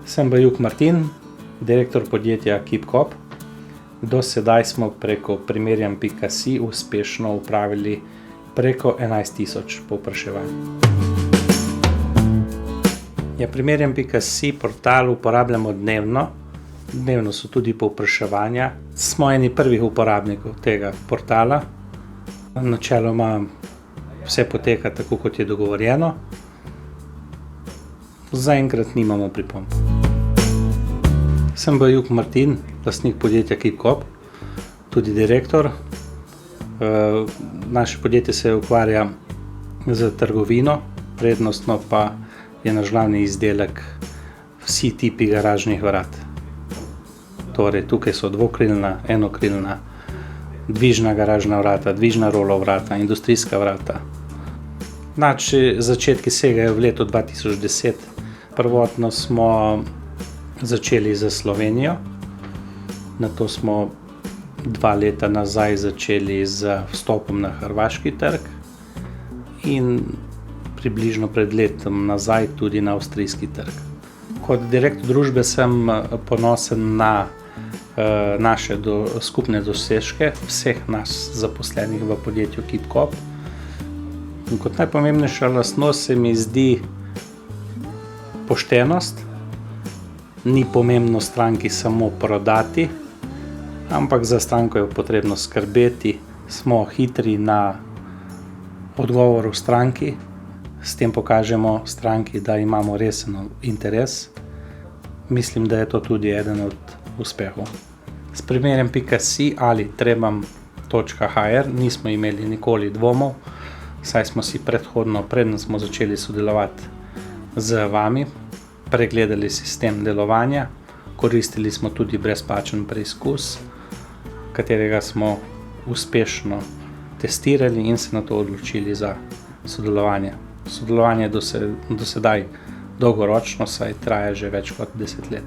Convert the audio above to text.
Sem Bajuk Martin, direktor podjetja KeepCoop. Do sedaj smo preko primerjam.si uspešno upravili preko 11.000 povpraševanj. Primerjam.si portal uporabljamo dnevno. Dnevno so tudi povpraševanja. Smo eni prvih uporabnikov tega portala. Načeloma vse poteka tako, kot je dogovorjeno. Zaenkrat nimamo pripomb. Sem Bajuk Martin, lastnik podjetja KeepCoop, tudi direktor. Naše podjetje se ukvarja z trgovino, prednostno pa je naš glavni izdelek vsi tipi garažnih vrat. Torej, tukaj so dvokrilna, enokrilna, dvižna garažna vrata, dvižna rolo vrata, industrijska vrata. Naši začetki segajo v leto 2010. Prvotno smo začeli z Slovenijo, nato smo 2 leta nazaj začeli z vstopom na hrvaški trg in približno pred letom nazaj tudi na avstrijski trg. Kot direktor družbe sem ponosen na naše skupne dosežke vseh nas zaposlenih v podjetju KeepCoop. In kot najpomembnejša lastnost se mi zdi poštenost. Ni pomembno stranki samo prodati, ampak za stranko je potrebno skrbeti. Smo hitri na odgovor v stranki, s tem pokažemo stranki, da imamo resen interes. Mislim, da je to tudi eden od uspehov. S primerjam.si ali trebam.hr nismo imeli nikoli dvomov, saj smo si predhodno, preden smo začeli sodelovati z vami, pregledali sistem delovanja, koristili smo tudi brezplačen preizkus, katerega smo uspešno testirali in se nato odločili za sodelovanje. Sodelovanje do sedaj dolgoročno, saj traja že več kot 10 let.